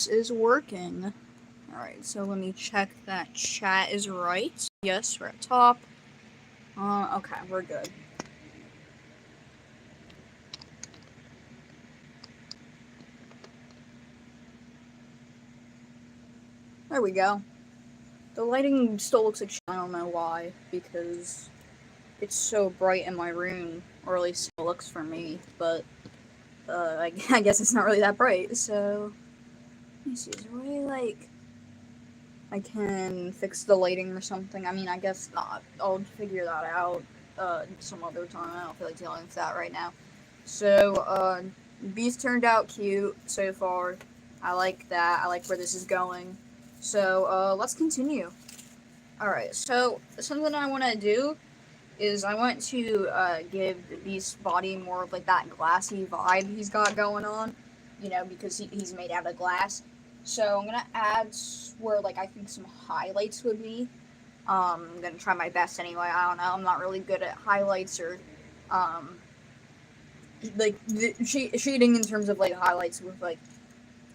this is working. Alright, so let me check that chat is right. Yes, we're at top. Okay, we're good. There we go. The lighting still looks like shit. I don't know why, because it's so bright in my room, or at least it looks for me, but I guess it's not really that bright, so let me see, is there a way, like, I can fix the lighting or something? I mean, I guess not. I'll figure that out some other time. I don't feel like dealing with that right now. So, Beast turned out cute so far. I like that. I like where this is going. So, let's continue. Alright, so something I want to do is I want to give the Beast's body more of like that glassy vibe he's got going on, you know, because he's made out of glass. So I'm gonna add where like I think some highlights would be. I'm gonna try my best anyway. I don't know. I'm not really good at highlights or um, like shading in terms of like highlights with like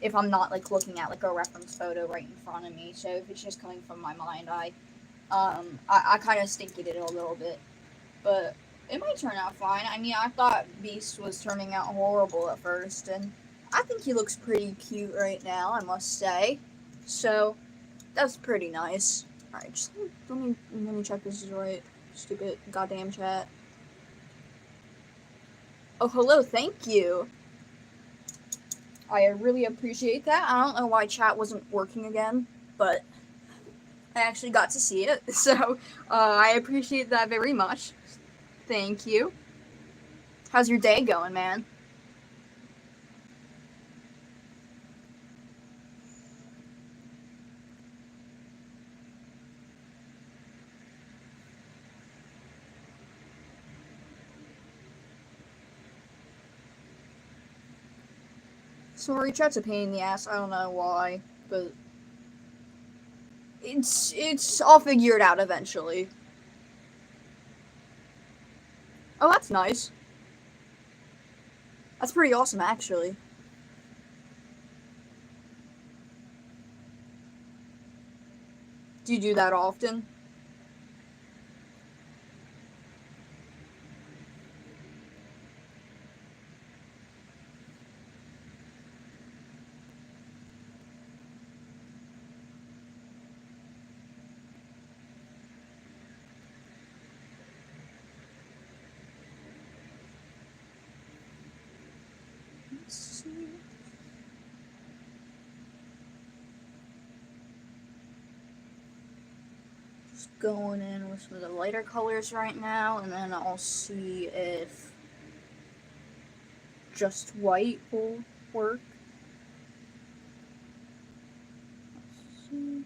if I'm not like looking at like a reference photo right in front of me. So if it's just coming from my mind, I kind of stink at it a little bit. But it might turn out fine. I mean, I thought Beast was turning out horrible at first, and I think he looks pretty cute right now, I must say. So, that's pretty nice. Alright, just let me check this is right. Stupid goddamn chat. Oh, hello, thank you. I really appreciate that. I don't know why chat wasn't working again, but I actually got to see it, so I appreciate that very much. Thank you. How's your day going, man? Sorry, chat's a pain in the ass. I don't know why, but it's I'll figure it out eventually. Oh, that's nice. That's pretty awesome, actually. Do you do that often? Let's see. Just going in with some of the lighter colors right now, and then I'll see if just white will work. Let's see.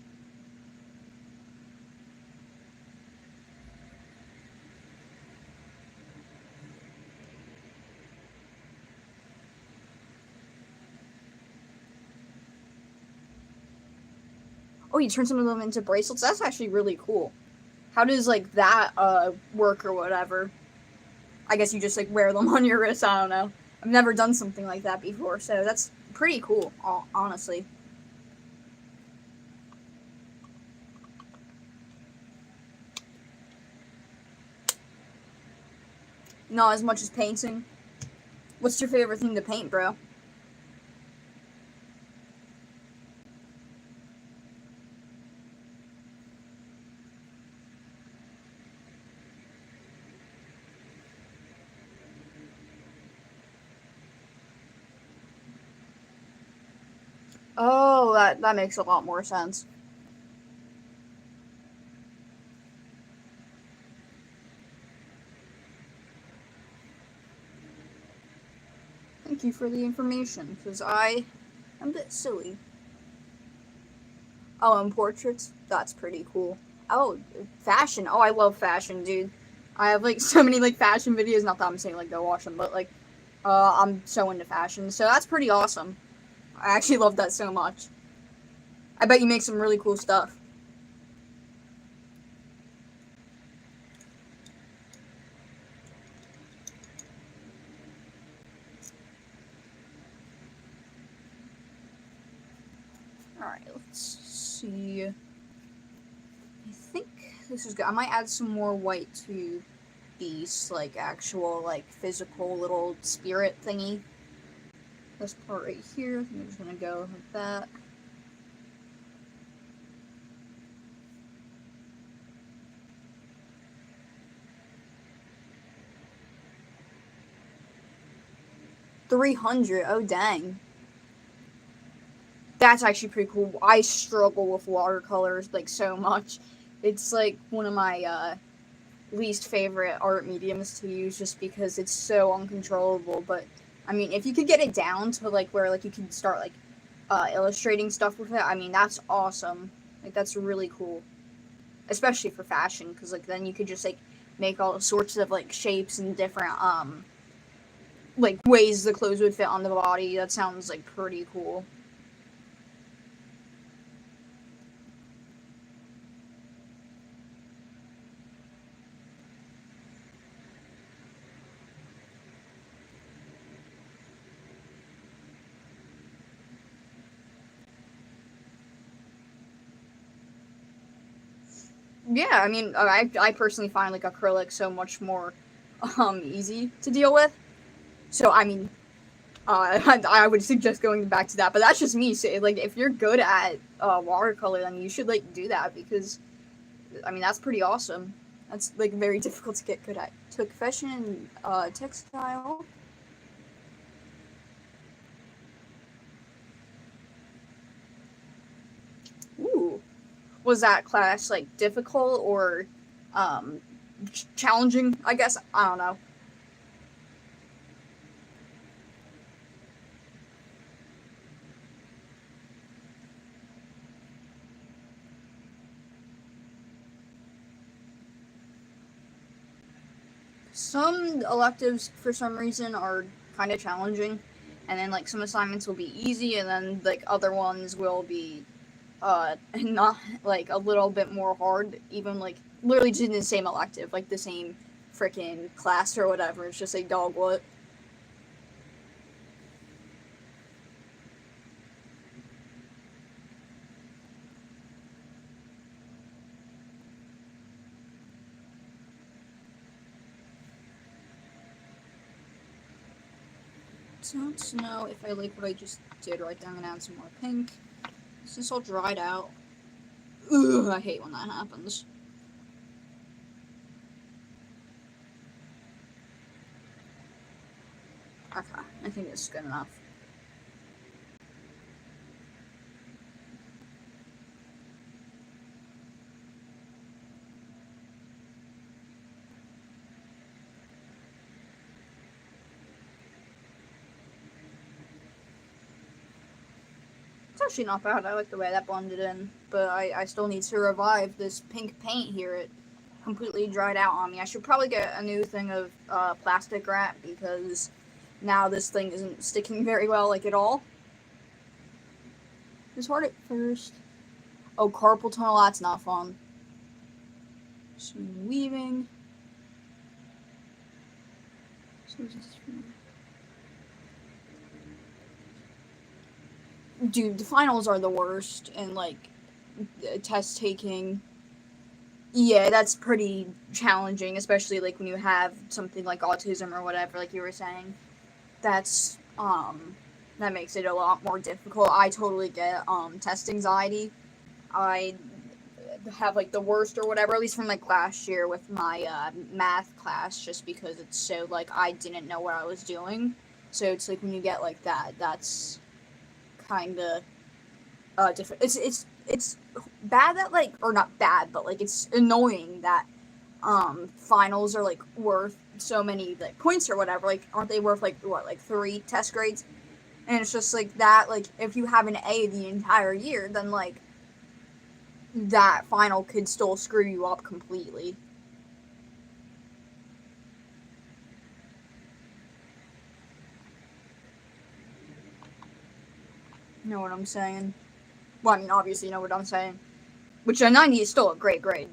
Oh, you turn some of them into bracelets? That's actually really cool. How does, like, that, work or whatever? I guess you just, like, wear them on your wrist, I don't know. I've never done something like that before, so that's pretty cool, honestly. Not as much as painting. What's your favorite thing to paint, bro? Oh, that makes a lot more sense. Thank you for the information, because I am a bit silly. Oh, and portraits? That's pretty cool. Oh, fashion. Oh, I love fashion, dude. I have, like, so many, like, fashion videos. Not that I'm saying, like, go watch them, but, like, I'm so into fashion. So that's pretty awesome. I actually love that so much. I bet you make some really cool stuff. Alright, let's see. I think this is good. I might add some more white to these, like, actual, like, physical little spirit thingy. This part right here, I think I'm just gonna go like that. $300, oh dang. That's actually pretty cool. I struggle with watercolors, like, so much. It's, like, one of my, least favorite art mediums to use just because it's so uncontrollable, but, I mean, if you could get it down to, like, where, like, you can start, like, illustrating stuff with it, I mean, that's awesome. Like, that's really cool. Especially for fashion, because, like, then you could just, like, make all sorts of, like, shapes and different, like, ways the clothes would fit on the body. That sounds, like, pretty cool. Yeah, I mean, I personally find, like, acrylic so much more, easy to deal with. So, I mean, I would suggest going back to that, but that's just me. So, like, if you're good at watercolor, then you should, like, do that because, I mean, that's pretty awesome. That's, like, very difficult to get good at. Took fashion and textile. Ooh. Was that class, like, difficult or um, challenging, I guess? I don't know. Some electives, for some reason, are kind of challenging, and then, like, some assignments will be easy, and then, like, other ones will be, not, like, a little bit more hard, even, like, literally just in the same elective, like, the same freaking class or whatever. It's just like, dog, what? Don't know if I like what I just did right there. I'm gonna add some more pink. Is this all dried out? Ugh, I hate when that happens. Okay, I think this is good enough. It's actually not bad. I like the way that blended in, but I still need to revive this pink paint here. It completely dried out on me. I should probably get a new thing of plastic wrap because now this thing isn't sticking very well, like, at all. It's hard at first. Oh, carpal tunnel, that's not fun. Some weaving. Dude, the finals are the worst, and, like, test taking. Yeah, that's pretty challenging, especially, like, when you have something like autism or whatever, like you were saying. That's, that makes it a lot more difficult. I totally get, test anxiety. I have, like, the worst or whatever, at least from, like, last year with my, math class, just because it's so, like, I didn't know what I was doing. So it's, like, when you get, like, that, that's kinda, different. It's bad that, like, or not bad, but, like, it's annoying that, finals are, like, worth so many, like, points or whatever. Like, aren't they worth, like, what, like, 3 test grades? And it's just, like, that, like, if you have an A the entire year, then, like, that final could still screw you up completely. You know what I'm saying? Well, I mean, obviously, you know what I'm saying. Which a 90 is still a great grade,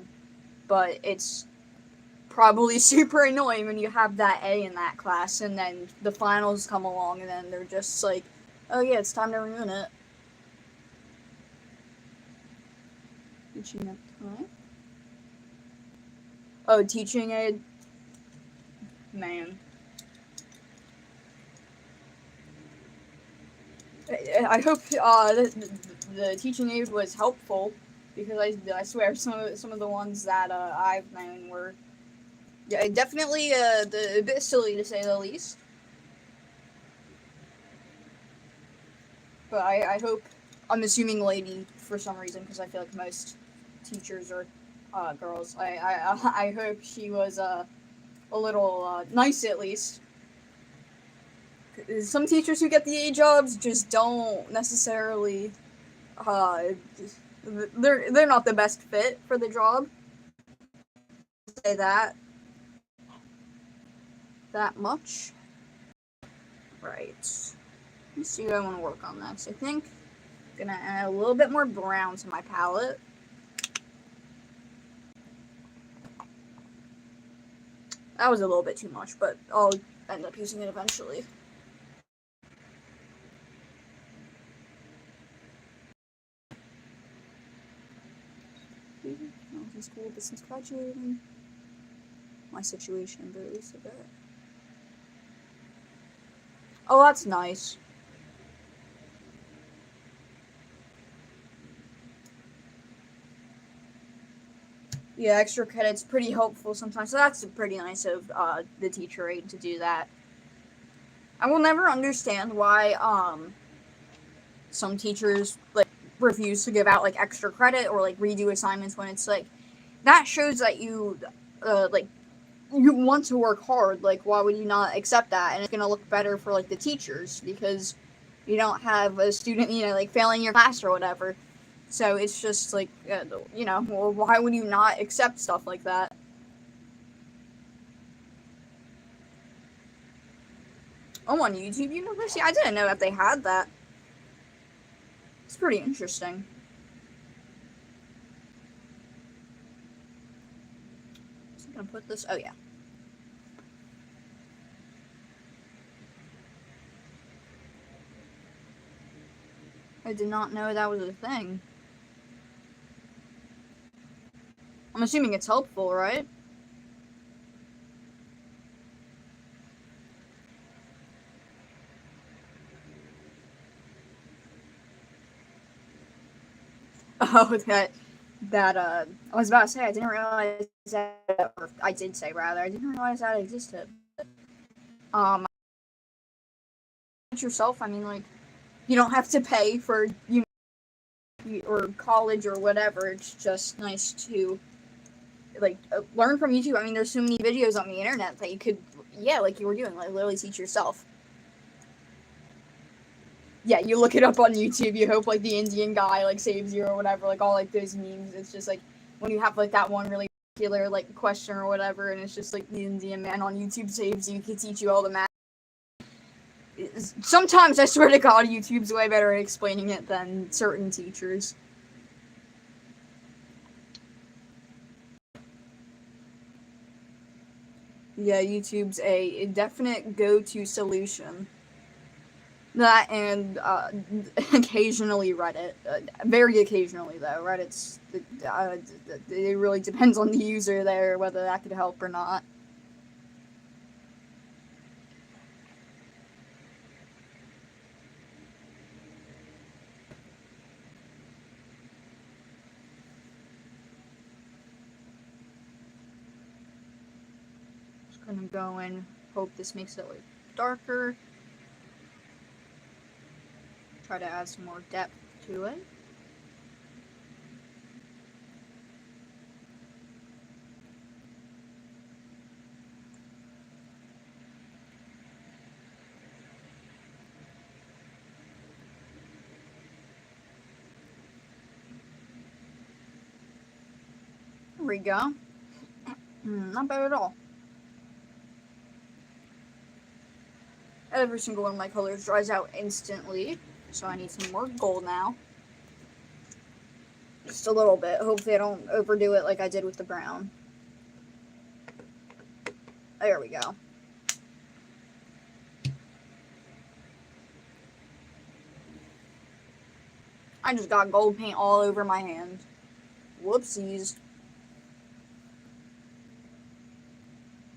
but it's probably super annoying when you have that A in that class, and then the finals come along, and then they're just like, oh yeah, it's time to ruin it. Teaching at time. Oh, teaching aid. Man. I hope the teaching aid was helpful, because I swear some of the ones that I've known were, yeah, definitely a bit silly to say the least. But I hope, I'm assuming lady for some reason, because I feel like most teachers are girls. I hope she was a little nice at least. Some teachers who get the A jobs just don't necessarily uh, they're not the best fit for the job. Say that much. Right. Let's see what I want to work on next. I think I'm gonna add a little bit more brown to my palette. That was a little bit too much, but I'll end up using it eventually. I was in school, but since graduating, my situation varies a bit. Oh, that's nice. Yeah, extra credit's pretty helpful sometimes, so that's pretty nice of the teacher aide to do that. I will never understand why some teachers like refuse to give out like extra credit or like redo assignments, when it's like that shows that you like you want to work hard. Like, why would you not accept that? And it's gonna look better for like the teachers, because you don't have a student, like failing your class or whatever. So it's just like, well, why would you not accept stuff like that? Oh, on YouTube University? I didn't know that they had that. It's pretty interesting. So I'm gonna put this. Oh yeah. I did not know that was a thing. I'm assuming it's helpful, right? Oh, I was about to say, I didn't realize that, or I did say rather, I didn't realize that existed. Um, yourself, I mean, like, you don't have to pay for, or college or whatever. It's just nice to, like, learn from YouTube. I mean, there's so many videos on the internet that you could, yeah, like you were doing, like, literally teach yourself. Yeah, you look it up on YouTube, you hope, like, the Indian guy, like, saves you or whatever, like, all, like, those memes. It's just, like, when you have, like, that one really particular, like, question or whatever, and it's just, like, the Indian man on YouTube saves you, can teach you all the math. Sometimes, I swear to God, YouTube's way better at explaining it than certain teachers. Yeah, YouTube's a definite go-to solution. That and occasionally Reddit. Very occasionally, though. It really depends on the user there, whether that could help or not. Just gonna go in, hope this makes it like darker. Try to add some more depth to it. There we go. Not bad at all. Every single one of my colors dries out instantly, so I need some more gold now. Just a little bit. Hopefully I don't overdo it like I did with the brown. There we go. I just got gold paint all over my hand. Whoopsies.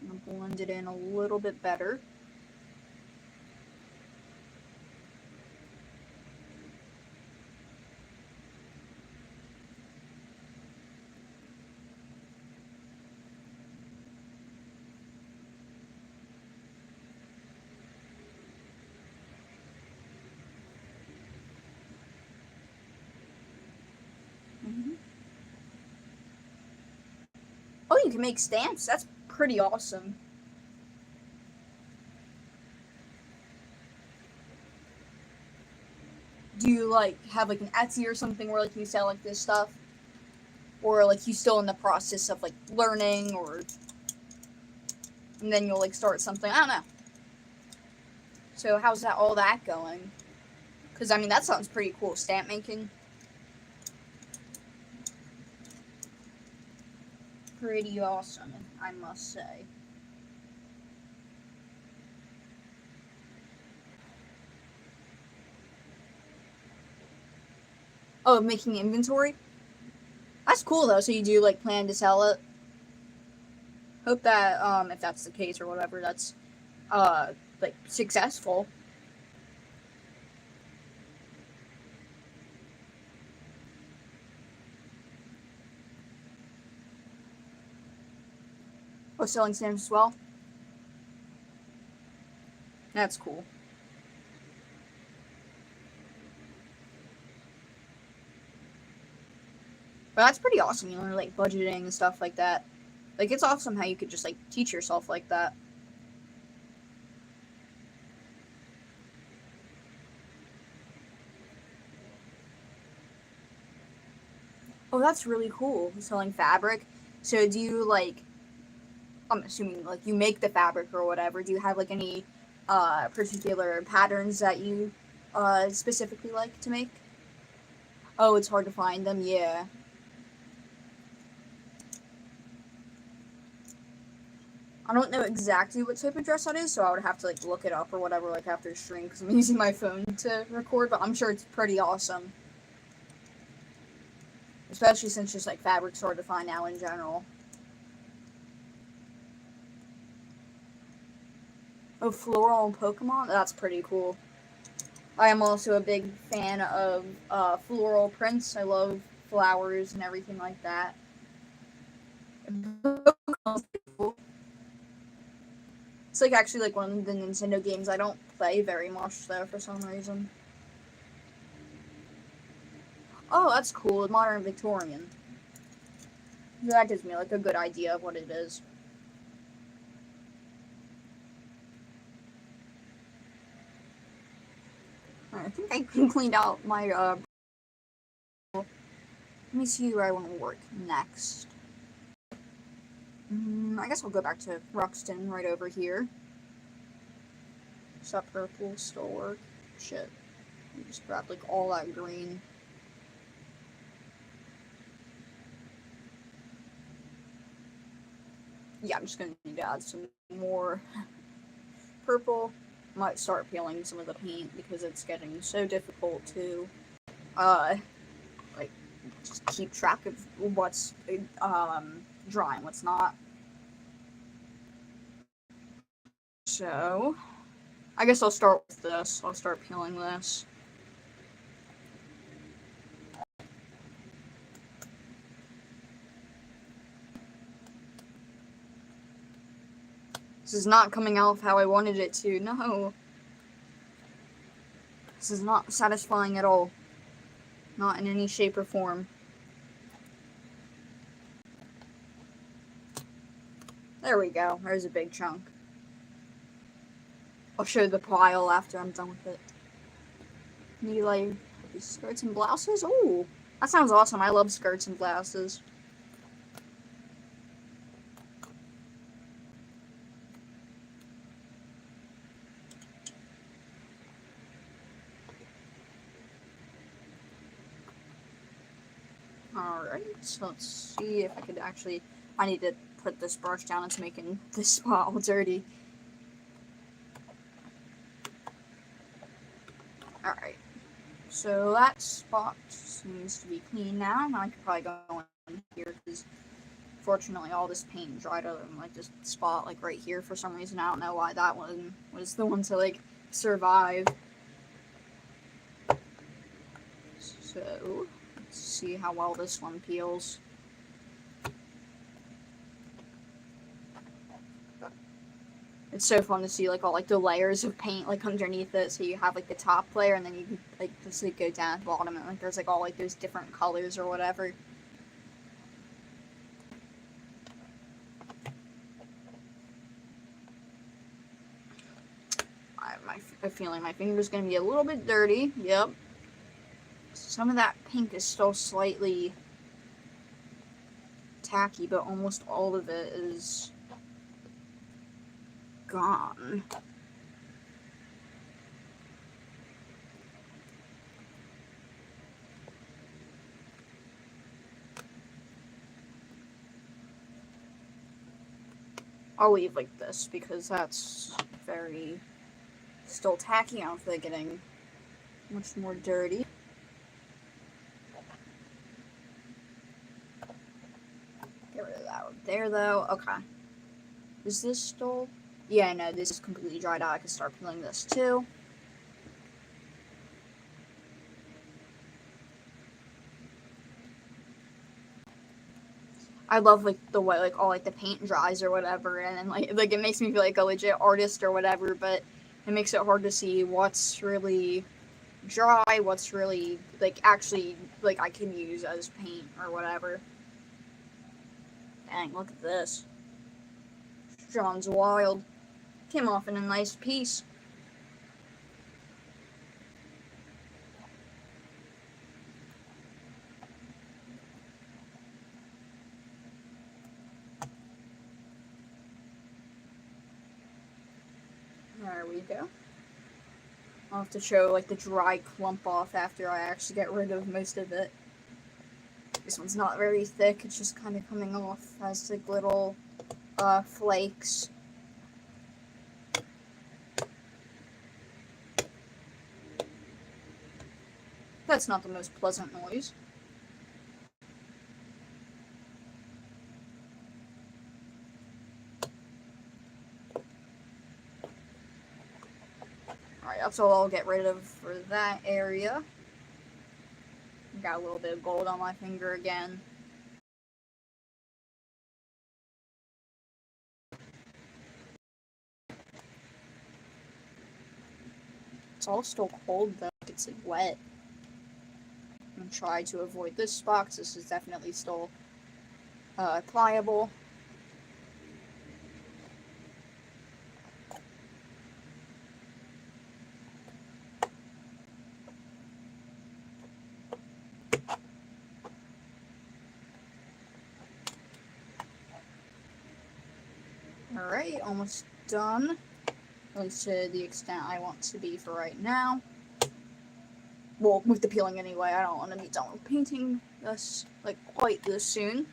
I'm gonna blend it in a little bit better. Oh, you can make stamps. That's pretty awesome. Do you like have like an Etsy or something where like you sell like this stuff, or like you still in the process of like learning, or and then you'll like start something? I don't know. So how's that all that going? Because I mean that sounds pretty cool. Stamp making. Pretty awesome, I must say. Oh, making inventory? That's cool though. So you do like plan to sell it? Hope that if that's the case or whatever, that's like successful. Oh, selling stamps as well? That's cool. But that's pretty awesome, you know, like budgeting and stuff like that. Like it's awesome how you could just like teach yourself like that. Oh, that's really cool. Selling fabric. So do you like I'm assuming like you make the fabric or whatever. Do you have like any particular patterns that you specifically like to make? Oh, it's hard to find them. Yeah. I don't know exactly what type of dress that is, so I would have to like look it up or whatever like after the stream because I'm using my phone to record. But I'm sure it's pretty awesome, especially since just like fabric's hard to find now in general. Oh, floral and Pokemon. That's pretty cool. I am also a big fan of floral prints. I love flowers and everything like that. It's like actually like one of the Nintendo games I don't play very much though for some reason. Oh, that's cool. Modern Victorian. That gives me like a good idea of what it is. I think I cleaned out my let me see where I want to work next. I guess I'll go back to Ruxton right over here. Is that purple still work? Shit. Just grab like all that green. Yeah, I'm just gonna need to add some more purple. Might start peeling some of the paint because it's getting so difficult to like just keep track of what's drying, what's not. So I guess I'll start with this. I'll start peeling this. This is not coming out how I wanted it to. No. This is not satisfying at all. Not in any shape or form. There we go. There's a big chunk. I'll show the pile after I'm done with it. Need like skirts and blouses? Ooh, that sounds awesome. I love skirts and blouses. Alright, so let's see if I could actually... I need to put this brush down. It's making this spot all dirty. Alright. So that spot seems to be clean now. Now I could probably go in here because fortunately all this paint dried up in like this spot like right here for some reason. I don't know why that one was the one to like survive. So let's see how well this one peels. It's so fun to see like all like the layers of paint like underneath it. So you have like the top layer and then you can like just like go down at the bottom and like there's like all like those different colors or whatever. I have a feeling my finger's gonna be a little bit dirty. Yep. Some of that pink is still slightly tacky, but almost all of it is gone. I'll leave like this because that's very still tacky. I don't feel like getting much more dirty. Get rid of that one there though. Okay. Is this still? Yeah, no, this is completely dried out. I can start peeling this too. I love like the way like all like the paint dries or whatever, and then like it makes me feel like a legit artist or whatever. But it makes it hard to see what's really dry, what's really like actually like I can use as paint or whatever. Dang, look at this. John's wild. Came off in a nice piece. There we go. I'll have to show like the dry clump off after I actually get rid of most of it. This one's not very thick, it's just kind of coming off as like little flakes. That's not the most pleasant noise. Alright, that's all I'll get rid of for that area. Got a little bit of gold on my finger again. It's all still cold though, it's like wet. I'm gonna try to avoid this spot because this is definitely still pliable. Alright, almost done. At least to the extent I want to be for right now. Well, with the peeling anyway, I don't want to be done with painting this, like, quite this soon.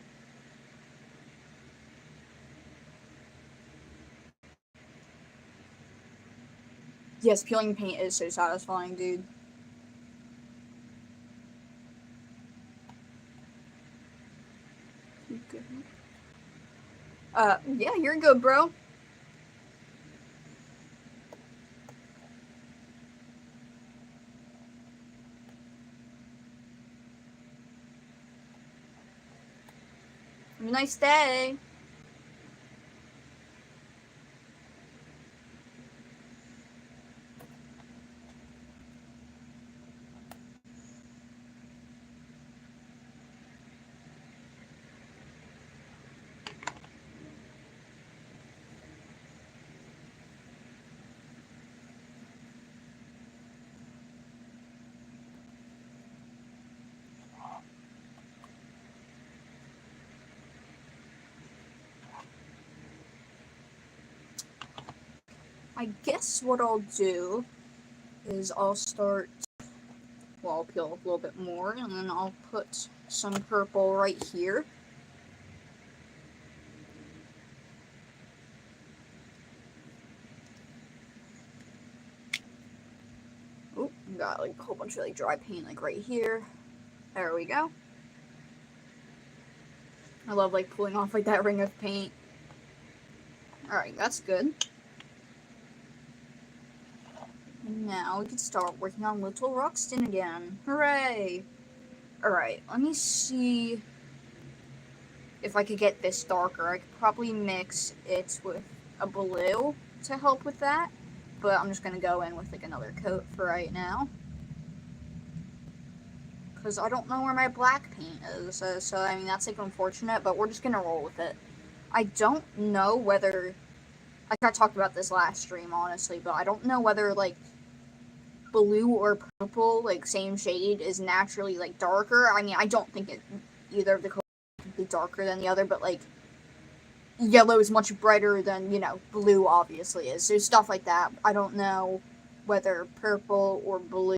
Yes, peeling paint is so satisfying, dude. Yeah, you're good, bro. Have a nice day. I guess what I'll do is I'll start, well, I'll peel a little bit more, and then I'll put some purple right here. Oh, got like a whole bunch of like dry paint like right here. There we go. I love like pulling off like that ring of paint. Alright, that's good. And now we can start working on Little Ruxton again. Hooray! Alright, let me see if I could get this darker. I could probably mix it with a blue to help with that. But I'm just going to go in with like another coat for right now. Because I don't know where my black paint is. So, I mean, that's like unfortunate, but we're just going to roll with it. I don't know whether... I kind of talked about this last stream, honestly, but I don't know whether, like, blue or purple, like, same shade, is naturally, like, darker. I mean, I don't think either of the colors can be darker than the other, but, like, yellow is much brighter than, you know, blue obviously is. So stuff like that. I don't know whether purple or blue.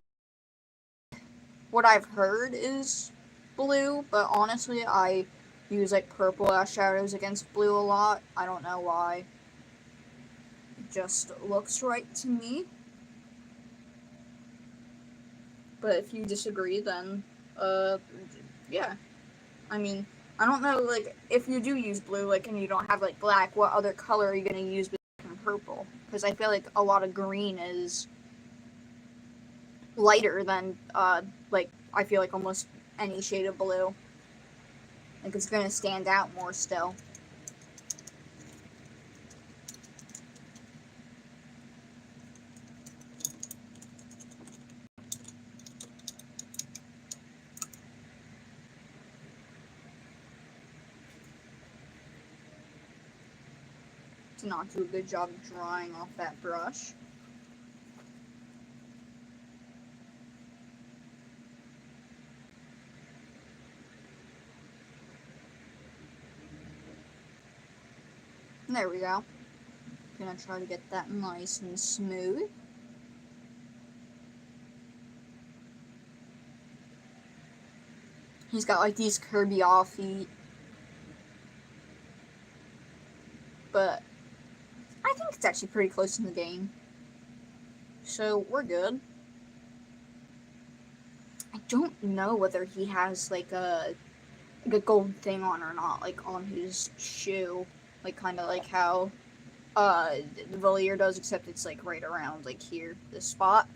What I've heard is blue, but honestly, I use, like, purple as shadows against blue a lot. I don't know why. Just looks right to me. But if you disagree, then, yeah. I mean, I don't know, like, if you do use blue, like, and you don't have, like, black, what other color are you gonna use between purple? Because I feel like a lot of green is lighter than, like, I feel like almost any shade of blue. Like, it's gonna stand out more still. To not do a good job of drying off that brush. There we go. Gonna try to get that nice and smooth. He's got like these Kirby off feet. But I think it's actually pretty close in the game. So we're good. I don't know whether he has like a gold thing on or not, like on his shoe. Like kinda like how Valier does, except it's like right around like here, this spot.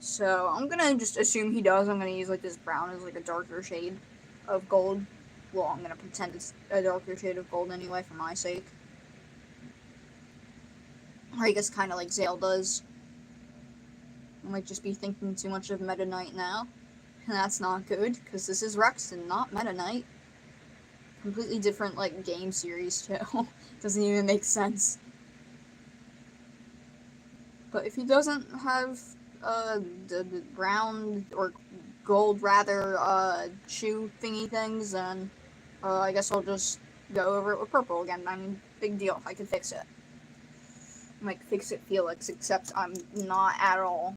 So I'm gonna just assume he does. I'm gonna use like this brown as like a darker shade of gold. Well, I'm gonna pretend it's a darker shade of gold anyway for my sake. Or I guess kinda like Zale does. I might just be thinking too much of Meta Knight now. And that's not good, because this is Ruxton, not Meta Knight. Completely different, like, game series, too. Doesn't even make sense. But if he doesn't have, the brown, or gold, rather, shoe thingy things, then, I guess I'll just go over it with purple again. I mean, big deal if I can fix it. Like, fix it Felix, except I'm not at all.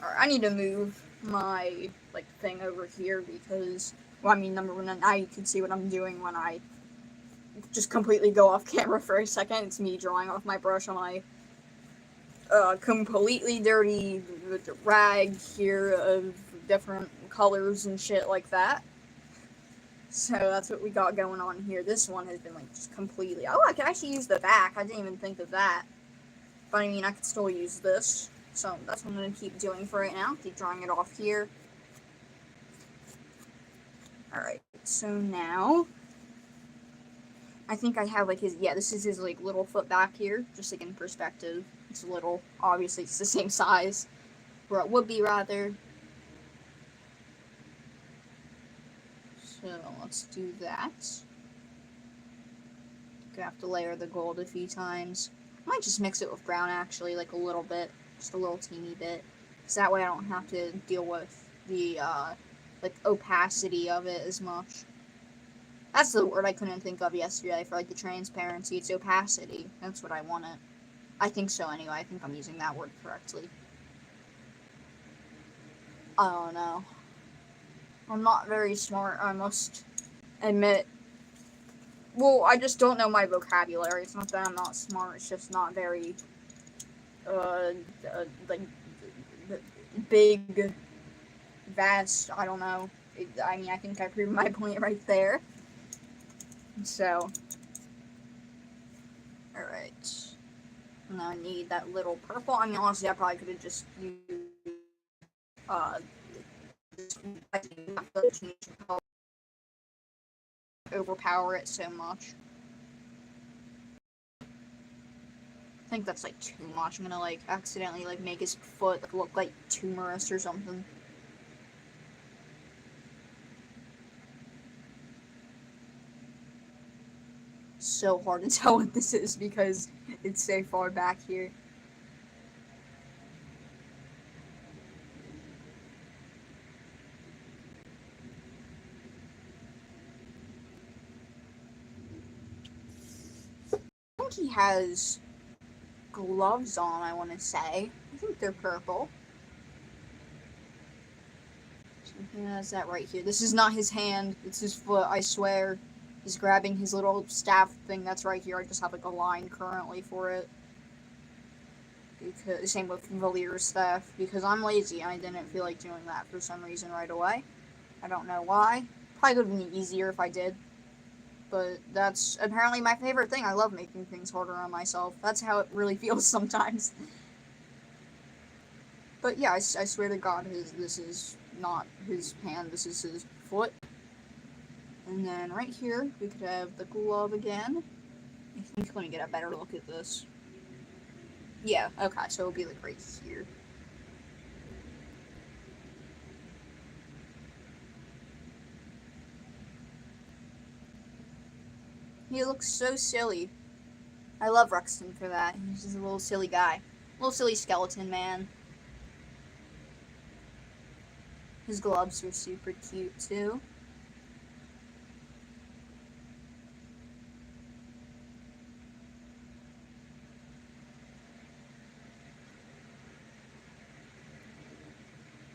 Alright, I need to move my, like, thing over here because, well, I mean, number one, now you can see what I'm doing when I just completely go off camera for a second. It's me drawing off my brush on my, completely dirty rag here of different colors and shit like that. So that's what we got going on here. This one has been, like, just completely... Oh, I can actually use the back. I didn't even think of that. But, I mean, I could still use this. So that's what I'm going to keep doing for right now. Keep drawing it off here. Alright, so now... I think I have, like, his... Yeah, this is his, like, little foot back here. Just, like, in perspective. It's little. Obviously, it's the same size. Or it would be, rather. So, let's do that. Gonna have to layer the gold a few times. I might just mix it with brown, actually, like, a little bit. Just a little teeny bit. So that way I don't have to deal with the, like, opacity of it as much. That's the word I couldn't think of yesterday for, like, the transparency. It's opacity. That's what I wanted. I think so, anyway. I think I'm using that word correctly. I don't know. I'm not very smart, I must admit. Well, I just don't know my vocabulary. It's not that I'm not smart. It's just not very, like, big, vast. I don't know. I mean, I think I proved my point right there. So, alright. Now I need that little purple. I mean, honestly, I probably could have just used, uh, overpower it so much. I think that's like too much. I'm gonna like accidentally like make his foot look like tumorous or something. So hard to tell what this is because it's so far back here. I think he has gloves on, I want to say. I think they're purple. So he has that right here. This is not his hand, it's his foot, I swear. He's grabbing his little staff thing that's right here. I just have like a line currently for it. Because, same with Valier's staff, because I'm lazy and I didn't feel like doing that for some reason right away. I don't know why. Probably would have been easier if I did. But that's apparently my favorite thing. I love making things harder on myself. That's how it really feels sometimes. But yeah, I swear to God, this is not his hand, this is his foot. And then right here, we could have the glove again. I think let me get a better look at this. Yeah, okay, so it'll be like right here. He looks so silly. I love Ruxton for that. He's just a little silly guy. Little silly skeleton man. His gloves are super cute too.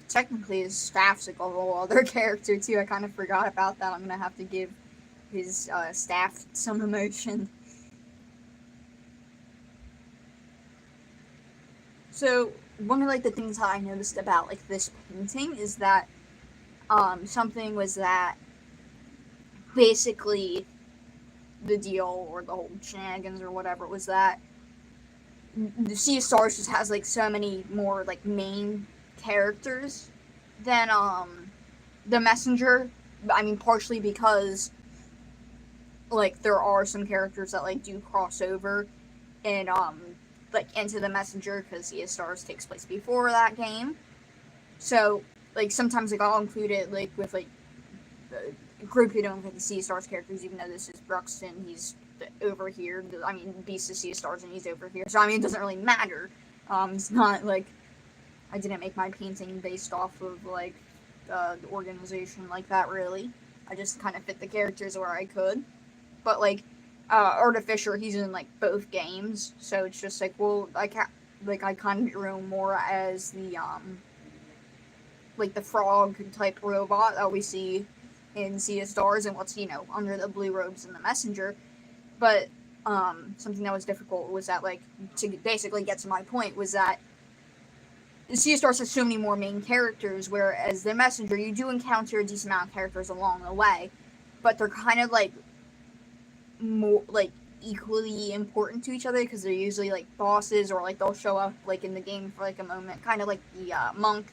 Technically, his staff's like a whole other character too. I kind of forgot about that. I'm gonna have to give his staff some emotion. So one of like the things that I noticed about like this painting is that something was that basically the deal or the whole shenanigans or whatever was that the Sea of Stars just has like so many more like main characters than the Messenger. I mean, partially because like there are some characters that like do cross over and like into the Messenger because Sea of Stars takes place before that game. So like sometimes like I'll include it like with like group it in with the Sea of Stars characters, even though this is Bruxton, he's over here. I mean, Beast is Sea of Stars and he's over here. So I mean, it doesn't really matter. It's not like I didn't make my painting based off of like the organization like that. Really, I just kind of fit the characters where I could. But like Artificer, he's in like both games, so it's just like, well, I kind of drew more as the like the frog type robot that we see in Sea of Stars and what's, you know, under the blue robes in the Messenger. But something that was difficult was that, like, to basically get to my point, was that Sea of Stars has so many more main characters, whereas the Messenger, you do encounter a decent amount of characters along the way, but they're kind of, like, more, like, equally important to each other, because they're usually, like, bosses, or, like, they'll show up, like, in the game for, like, a moment, kind of like the monk.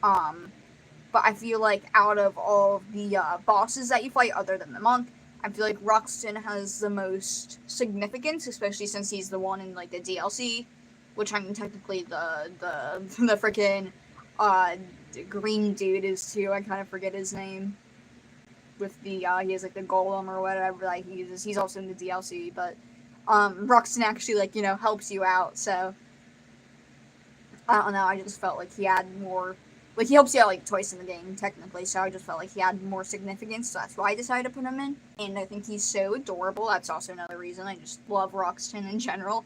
But I feel like out of all of the bosses that you fight, other than the monk, I feel like Ruxton has the most significance, especially since he's the one in like the DLC, which I mean technically the freaking green dude is too. I kind of forget his name. With the he has like the golem or whatever like he uses. He's also in the DLC, but Ruxton actually like, you know, helps you out. So I don't know. I just felt like he had more. Like, he helps you out, like, twice in the game, technically, so I just felt like he had more significance, so that's why I decided to put him in. And I think he's so adorable. That's also another reason. I just love Ruxton in general.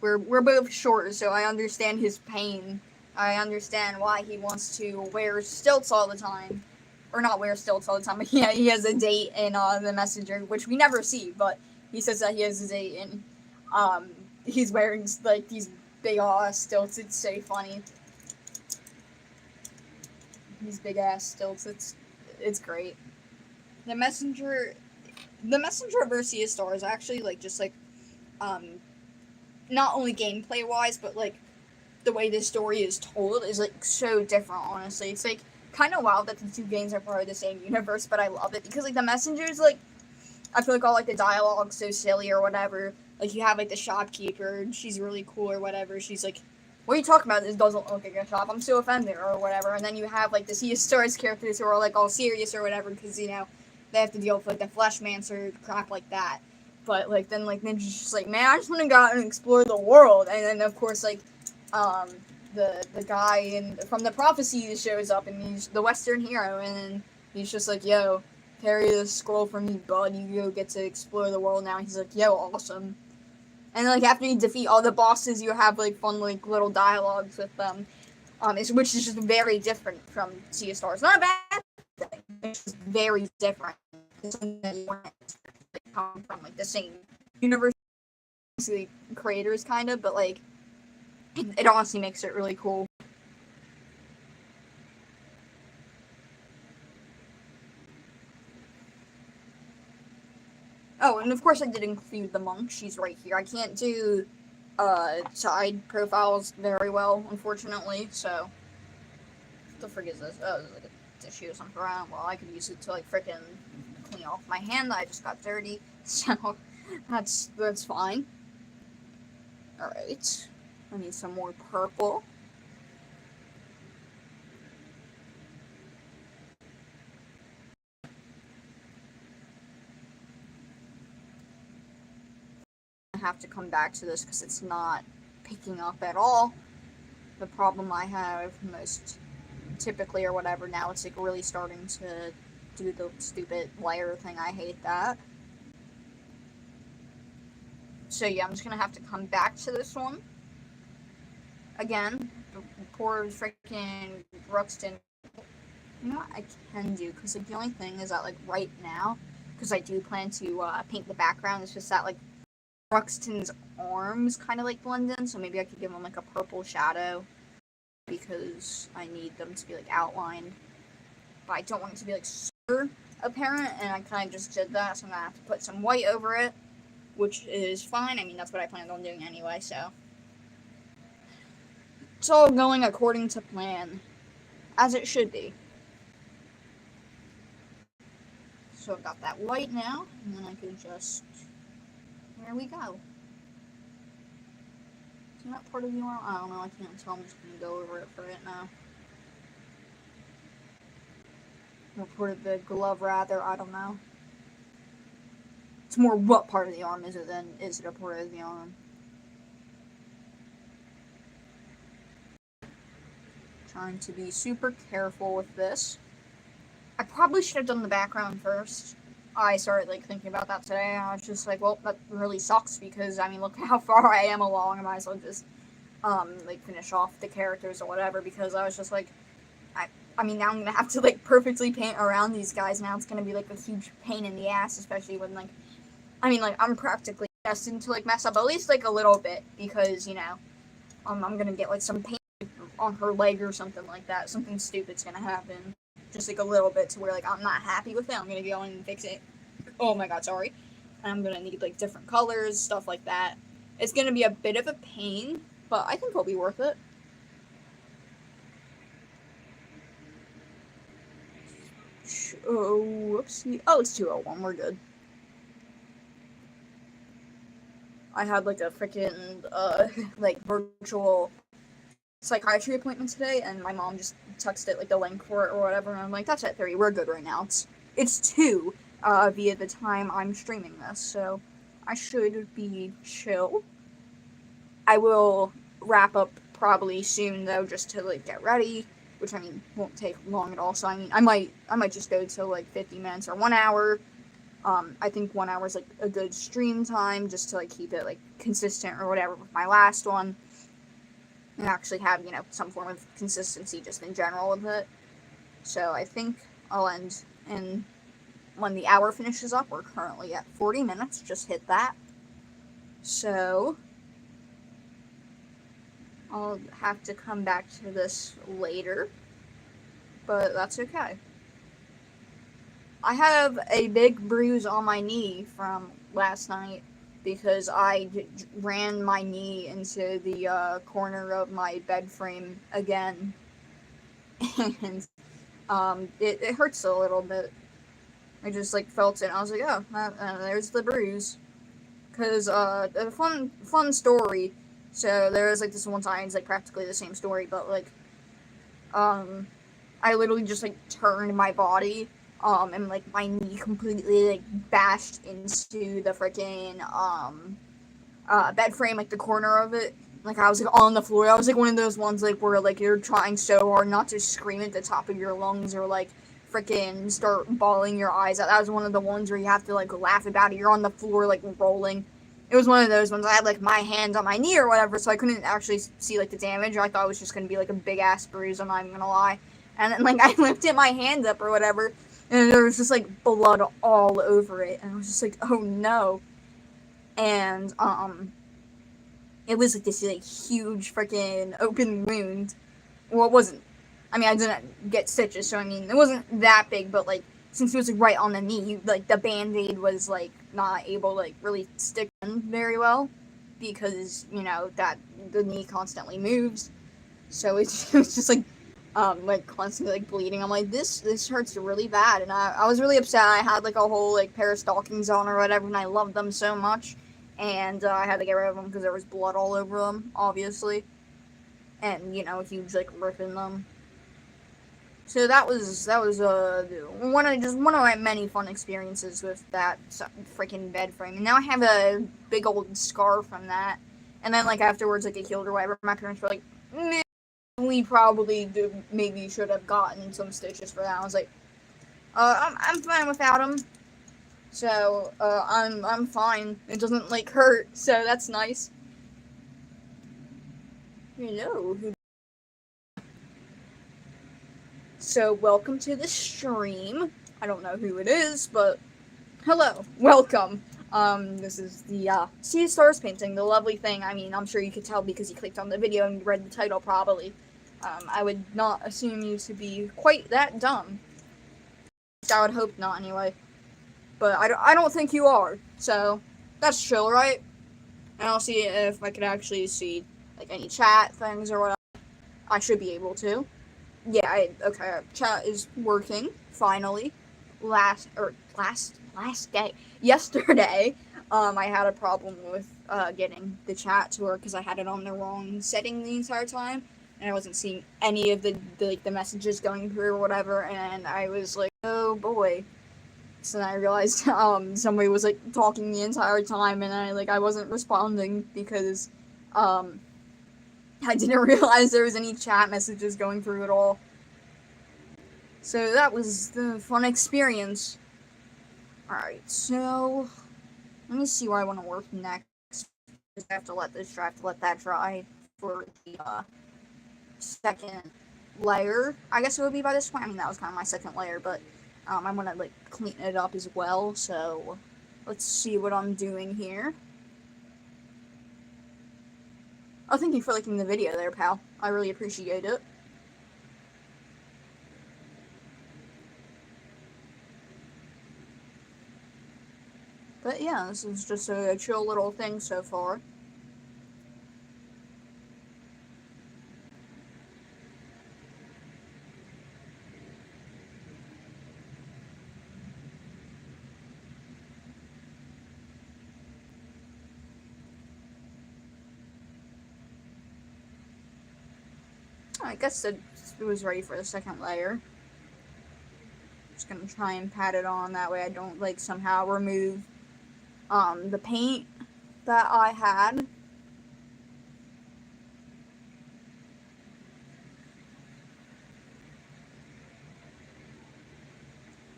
We're both short, so I understand his pain. I understand why he wants to wear stilts all the time. or not wear stilts all the time, but yeah, he has a date in the messenger, which we never see, but he says that he has a date, and he's wearing like these big ass stilts. It's so funny. These big ass stilts. It's great. The messenger versus Sea of Stars actually like just like not only gameplay wise, but like the way this story is told is like so different. Honestly, it's like kind of wild that the two games are part of the same universe, but I love it because like the messengers, like I feel like all like the dialogue's so silly or whatever. Like you have like the shopkeeper and she's really cool or whatever. She's like, "What are you talking about? This doesn't look like a shop. I'm so offended," or whatever. And then you have like the Sea of Stars characters who are like all serious or whatever because you know they have to deal with like the Fleshmancer crap like that. But like then like Ninja's just like, "Man, I just want to go out and explore the world." And then of course like the guy from the prophecy shows up and he's the Western hero and then he's just like, "Yo, carry this scroll for me, bud. You go get to explore the world now." He's like, "Yo, awesome." And like after you defeat all the bosses, you have like fun like little dialogues with them, which is just very different from Sea of Stars. Not a bad thing. It's just very different. It's something that you want to come from like the same universe, creators kind of, but like it honestly makes it really cool. Oh, and of course I did include the monk. She's right here. I can't do side profiles very well, unfortunately, so what the frick is this? Oh, this is like a tissue or something around. Well, I could use it to like frickin' clean off my hand that I just got dirty. So that's fine. Alright. I need some more purple. I have to come back to this because it's not picking up at all. The problem I have most typically or whatever, now it's like really starting to do the stupid layer thing. I hate that. So yeah, I'm just gonna have to come back to this one. Again, poor freaking Ruxton. You know what I can do? Because like, the only thing is that like right now, because I do plan to paint the background, it's just that like Ruxton's arms kind of like blend in, so maybe I could give him like a purple shadow because I need them to be like outlined. But I don't want it to be like super apparent, and I kind of just did that, so I'm gonna have to put some white over it, which is fine. I mean, that's what I planned on doing anyway, so it's all going according to plan, as it should be. So I've got that white now, and then I can just, there we go. Is that part of the arm? I don't know, I can't tell. I'm just gonna go over it for it now. Or part of the glove, rather, I don't know. It's more what part of the arm is it than is it a part of the arm. Trying to be super careful with this. I probably should have done the background first. I started like thinking about that today. I was just like, well, that really sucks because I mean, look how far I am along. I might as well just like finish off the characters or whatever because I was just like, I mean, now I'm gonna have to like perfectly paint around these guys. Now it's gonna be like a huge pain in the ass, especially when like, I mean, like I'm practically destined to like mess up at least like a little bit because you know, I'm gonna get like some paint on her leg or something like that. Something stupid's gonna happen. Just like a little bit to where like I'm not happy with it. I'm gonna go in and fix it. Oh my god, sorry. I'm gonna need like different colors, stuff like that. It's gonna be a bit of a pain, but I think it'll be worth it. Oh, whoopsie. Oh, it's 2:01. We're good. I had like a freaking like virtual psychiatry appointment today, and my mom just texted like the link for it or whatever, and I'm like, that's at 3. We're good right now. It's 2 via the time I'm streaming this, so I should be chill. I will wrap up probably soon though, just to like get ready, which I mean won't take long at all. So I mean I might just go to like 50 minutes or 1 hour. I think 1 hour is like a good stream time just to like keep it like consistent or whatever with my last one, and actually have you know some form of consistency just in general with it. So I think I'll end. And when the hour finishes up, we're currently at 40 minutes. Just hit that. So I'll have to come back to this later, but that's okay. I have a big bruise on my knee from last night because I ran my knee into the corner of my bed frame again, and it hurts a little bit. I just like felt it, and I was like, oh, there's the bruise. Cause a fun story. So there was like this one time, it's like practically the same story, but like I literally just like turned my body and like my knee completely like bashed into the freaking bed frame, like the corner of it. Like I was like on the floor. I was like one of those ones like where like you're trying so hard not to scream at the top of your lungs or like freaking start bawling your eyes out. That was one of the ones where you have to like laugh about it. You're on the floor like rolling. It was one of those ones. I had like my hand on my knee or whatever, so I couldn't actually see like the damage. I thought it was just gonna be like a big ass bruise. I'm not even gonna lie. And then like I lifted my hand up or whatever, and there was just like blood all over it, and I was just like, oh no. And it was like this like huge freaking open wound. Well, it wasn't. I mean, I didn't get stitches, so I mean, it wasn't that big, but like since it was like right on the knee, like the band-aid was like not able to like really stick in very well because you know that the knee constantly moves, so it was just like constantly like bleeding. I'm like, this hurts really bad, and I was really upset. I had like a whole like pair of stockings on or whatever, and I loved them so much, and I had to get rid of them because there was blood all over them, obviously, and you know, a huge like rip in them. So that was one of my many fun experiences with that freaking bed frame. And now I have a big old scar from that. And then like afterwards, like it healed or whatever. My parents were like, "Meh, we probably maybe should have gotten some stitches for that." I was like, I'm fine without them. So I'm fine. It doesn't like hurt, so that's nice. Hello. So welcome to the stream. I don't know who it is, but hello, welcome. This is the Sea Stars painting, the lovely thing. I mean, I'm sure you could tell because you clicked on the video and you read the title probably. I would not assume you to be quite that dumb. I would hope not anyway. But I don't think you are, so that's chill, right? And I'll see if I could actually see like any chat things or whatever. I should be able to. Yeah, okay, chat is working, finally. Last day, yesterday, I had a problem with, getting the chat to work because I had it on the wrong setting the entire time, and I wasn't seeing any of the messages going through or whatever, and I was like, oh boy. So then I realized, somebody was, like, talking the entire time, and I wasn't responding because, I didn't realize there was any chat messages going through at all. So that was the fun experience. Alright, so let me see where I want to work next. I have to let that dry for the second layer. I guess it would be by this point. I mean, that was kind of my second layer, but I want to like clean it up as well. So let's see what I'm doing here. Oh, thank you for liking the video there, pal. I really appreciate it. But yeah, this is just a chill little thing so far. I guess it was ready for the second layer. Just gonna try and pat it on, that way I don't like somehow remove the paint that I had.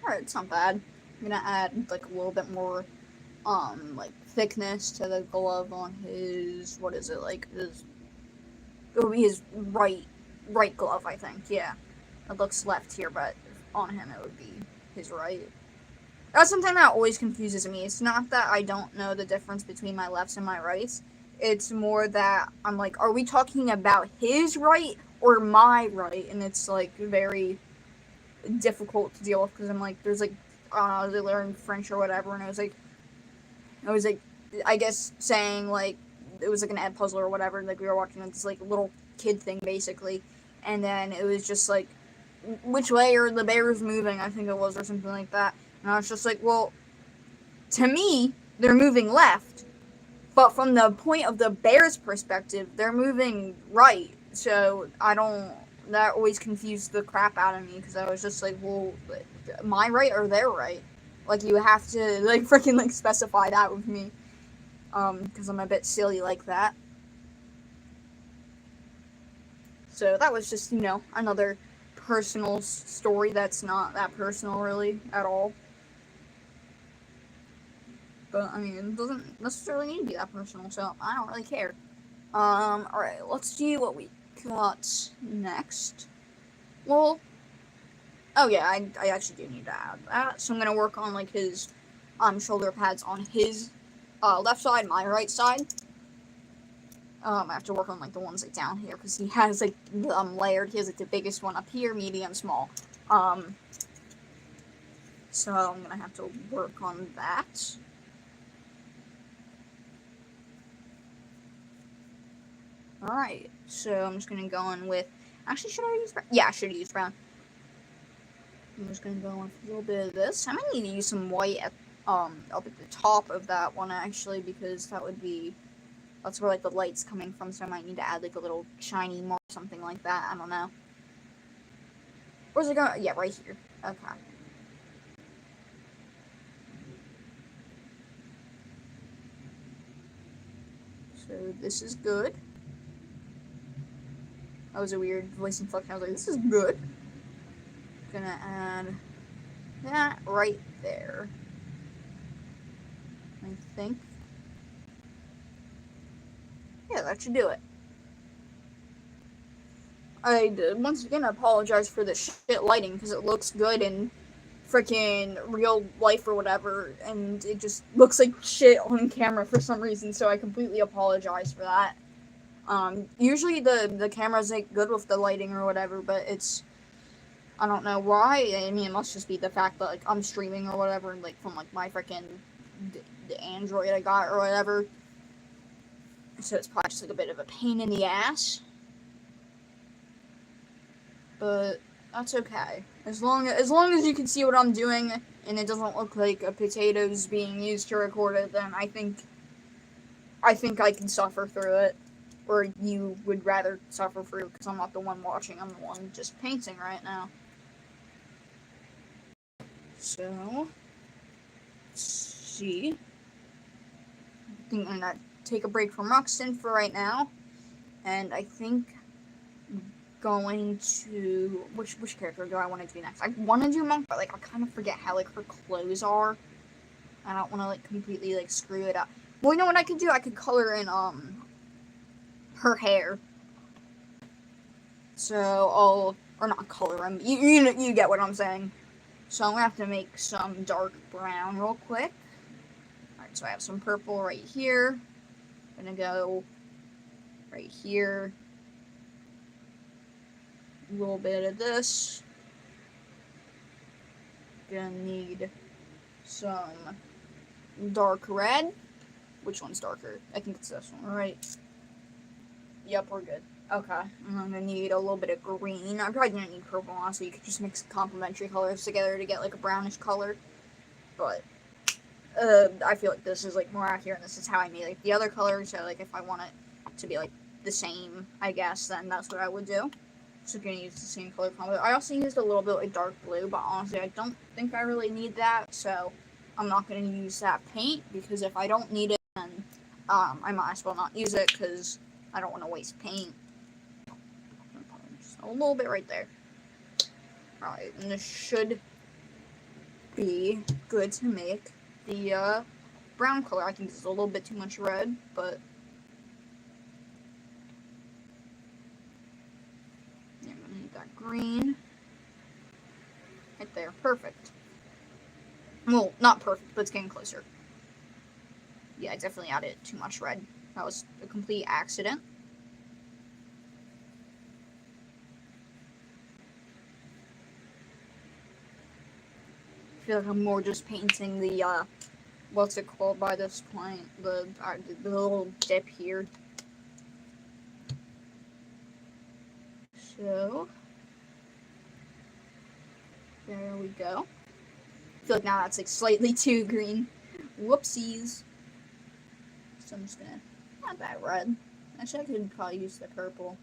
Alright, it's not bad. I'm gonna add like a little bit more like thickness to the glove on his, what is it, like his, it would be his right glove, I think. Yeah, it looks left here, but on him, it would be his right. That's something that always confuses me. It's not that I don't know the difference between my lefts and my rights. It's more that I'm like, are we talking about his right or my right? And it's like very difficult to deal with because I'm like, there's like, I don't know, they learn French or whatever, and I was like, I guess saying like, it was like an Ed puzzle or whatever, like we were watching this like little kid thing basically, and then it was just like, which way are the bears moving? I think it was, or something like that. And I was just like, well, to me, they're moving left, but from the point of the bears' perspective, they're moving right. So I don't. That always confused the crap out of me because I was just like, well, my right or their right? Like you have to like freaking like specify that with me, because I'm a bit silly like that. So that was just another personal story that's not that personal really at all. But I mean, it doesn't necessarily need to be that personal, so I don't really care. Alright, let's see what we got next. Well, oh yeah, I actually do need to add that. So I'm gonna work on like his shoulder pads on his left side, my right side. I have to work on like the ones like down here because he has like layered. He has like the biggest one up here, medium, small. So I'm gonna have to work on that. Alright, so I'm just gonna go in with. Actually, should I use brown? Yeah, I should use brown. I'm just gonna go in with a little bit of this. I might need to use some white up at the top of that one actually, because that's where like the light's coming from. So I might need to add like a little shiny mark or something like that. I don't know. Where's it going? Yeah, right here. Okay. So this is good. That was a weird voice inflection. I was like, this is good. Gonna add that right there. I think. Yeah, that should do it. I once again apologize for the shit lighting because it looks good in freaking real life or whatever, and it just looks like shit on camera for some reason. So I completely apologize for that. Usually the camera's like good with the lighting or whatever, but I don't know why. I mean, it must just be the fact that like I'm streaming or whatever, like from like my freaking the Android I got or whatever. So it's probably just like a bit of a pain in the ass. But that's okay. As long as you can see what I'm doing and it doesn't look like a potato's being used to record it, then I think I can suffer through it. Or you would rather suffer through because I'm not the one watching, I'm the one just painting right now. So, let's see. I think I'm gonna take a break from Roxton for right now. And I think I'm going to which character do I want to do next? I want to do Monk, but like I kind of forget how like her clothes are. I don't want to like completely like screw it up. Well, you know what I could do? I could color in her hair. So or not color them. You get what I'm saying. So I'm gonna have to make some dark brown real quick. Alright, so I have some purple right here. I'm gonna go right here. A little bit of this. Gonna need some dark red. Which one's darker? I think it's this one, right? Yep, we're good. Okay, I'm gonna need a little bit of green. I'm probably gonna need purple, honestly. You could just mix complementary colors together to get like a brownish color. But I feel like this is like more accurate. And this is how I made like the other colors. So like if I want it to be like the same, I guess, then that's what I would do. So I'm gonna use the same color combo. I also used a little bit like dark blue, but honestly, I don't think I really need that. So I'm not gonna use that paint because if I don't need it, then I might as well not use it because I don't want to waste paint. Just a little bit right there. Alright, and this should be good to make the brown color. I think this is a little bit too much red, but yeah, I'm gonna need that green. Right there. Perfect. Well, not perfect, but it's getting closer. Yeah, I definitely added too much red. That was a complete accident. I feel like I'm more just painting the, what's it called by this point? The little dip here. So, there we go. I feel like now that's like slightly too green. Whoopsies. So I'm just gonna add that red. Actually, I could probably use the purple.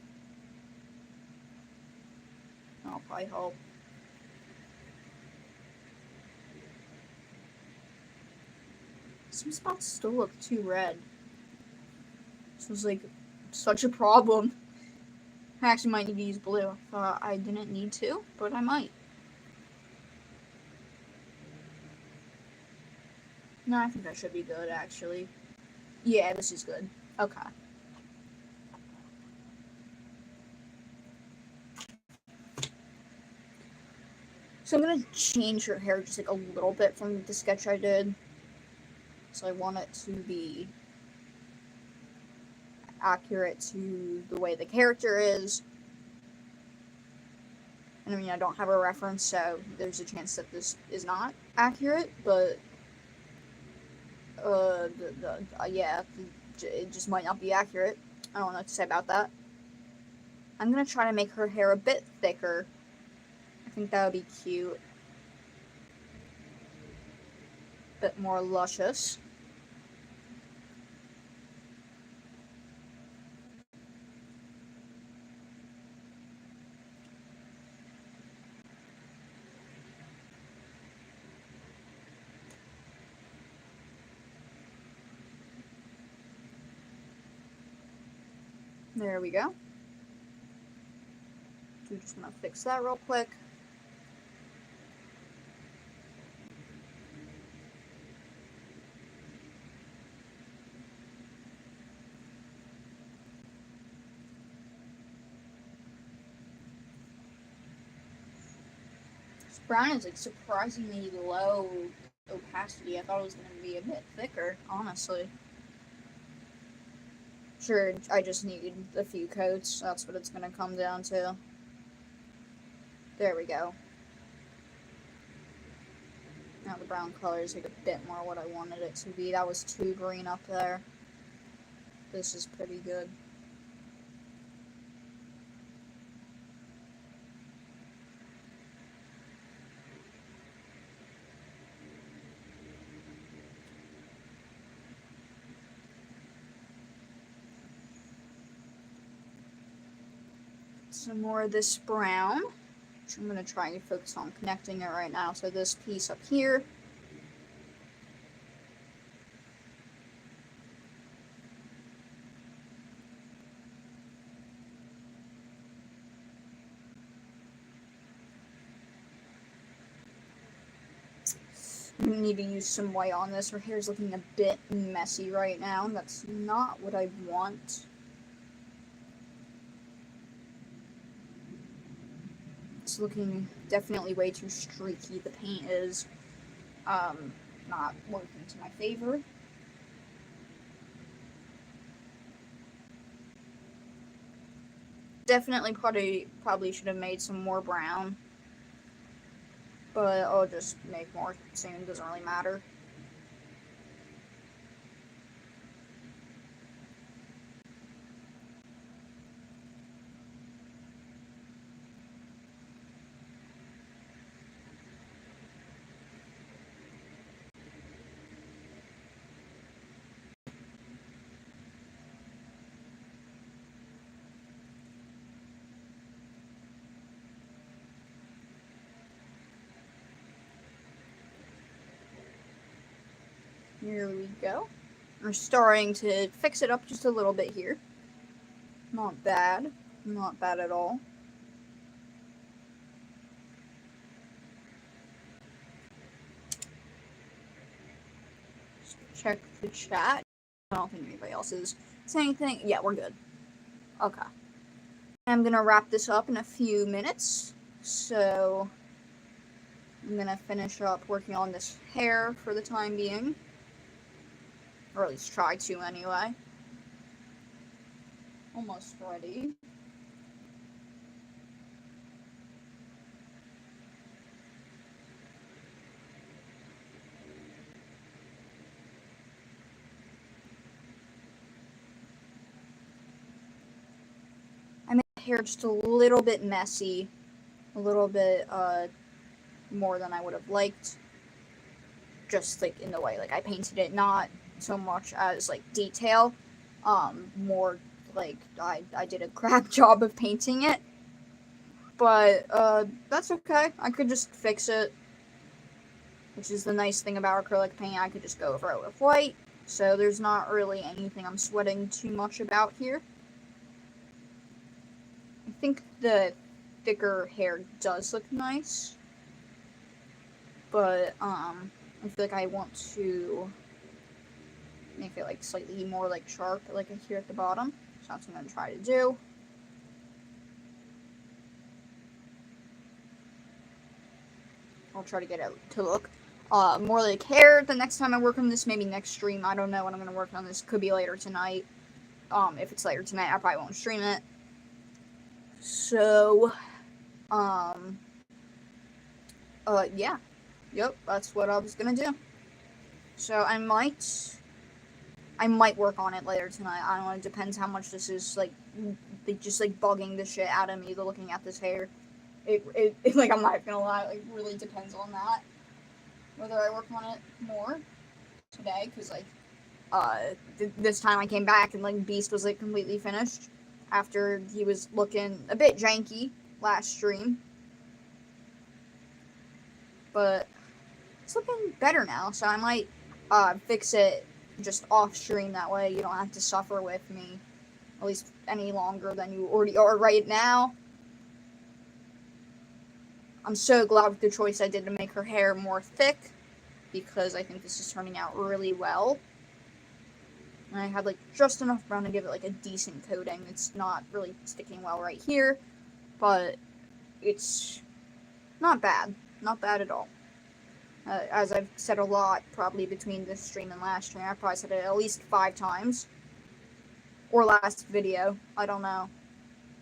That'll probably help. Some spots still look too red. This was like such a problem. I actually might need to use blue. I didn't need to, but I might. No, I think that should be good, actually. Yeah, this is good. Okay. So I'm gonna change her hair just like a little bit from the sketch I did. So I want it to be accurate to the way the character is. And I mean, I don't have a reference, so there's a chance that this is not accurate, but yeah, it just might not be accurate. I don't know what to say about that. I'm gonna try to make her hair a bit thicker. I think that would be cute. A bit more luscious. There we go. So just want to fix that real quick. This brown is like surprisingly low opacity. I thought it was going to be a bit thicker, honestly. Sure, I just need a few coats. That's what it's going to come down to. There we go. Now the brown color is like a bit more what I wanted it to be. That was too green up there. This is pretty good. Some more of this brown, which I'm going to try and focus on connecting it right now. So this piece up here. I need to use some white on this. Her hair's looking a bit messy right now. That's not what I want. It's looking definitely way too streaky. The paint is not working to my favor. Definitely probably should have made some more brown. But I'll just make more soon. It doesn't really matter. Here we go. We're starting to fix it up just a little bit here. Not bad. Not bad at all. Just check the chat. I don't think anybody else is saying anything. Yeah, we're good. Okay. I'm gonna wrap this up in a few minutes. So I'm gonna finish up working on this hair for the time being. Or at least try to anyway. Almost ready. I made the hair just a little bit messy. A little bit, more than I would have liked. Just, like, in the way, like, I painted it not so much as, like, detail. More, like, I did a crap job of painting it. But, that's okay. I could just fix it. Which is the nice thing about acrylic paint. I could just go over it with white. So there's not really anything I'm sweating too much about here. I think the thicker hair does look nice. But, I feel like I want to make it, like, slightly more, like, sharp, like here at the bottom. So that's what I'm going to try to do. I'll try to get it to look more like hair the next time I work on this. Maybe next stream. I don't know when I'm going to work on this. Could be later tonight. If it's later tonight, I probably won't stream it. So, yeah. Yep, that's what I was gonna do. So I might work on it later tonight. I don't know, it depends how much this is, like just, like, bugging the shit out of me, looking at this hair. It like, I'm not gonna lie, like, really depends on that. Whether I work on it more today, because, like, this time I came back and, like, Beast was, like, completely finished after he was looking a bit janky last stream. But it's looking better now, so I might fix it just off stream. That way you don't have to suffer with me at least any longer than you already are right now. I'm so glad with the choice I did to make her hair more thick, because I think this is turning out really well. And I had, like, just enough brown to give it, like, a decent coating. It's not really sticking well right here, but it's not bad. Not bad at all. As I've said a lot, probably between this stream and last stream, I probably said it at least 5 times. Or last video. I don't know.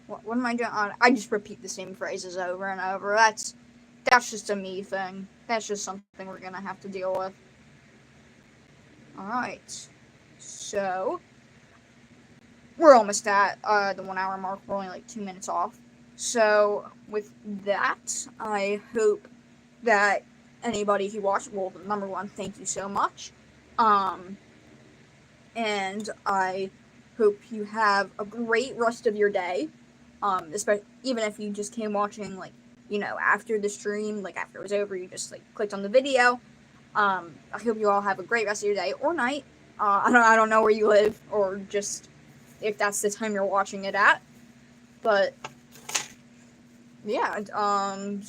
What am I doing? I just repeat the same phrases over and over. That's just a me thing. That's just something we're gonna have to deal with. Alright. So, we're almost at the 1 hour mark. We're only like 2 minutes off. So, with that, I hope that anybody who watched, well, number one, thank you so much. And I hope you have a great rest of your day. Especially, even if you just came watching, like, you know, after the stream, like, after it was over, you just, like, clicked on the video. I hope you all have a great rest of your day or night. I don't know where you live, or just if that's the time you're watching it at. But yeah, I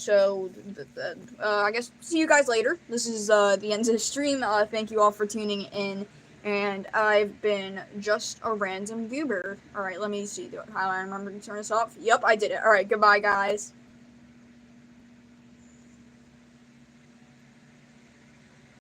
guess see you guys later. This is the end of the stream. Thank you all for tuning in, and I've been just a random goober. Alright, let me see how I remember to turn this off. Yep, I did it. Alright, goodbye, guys.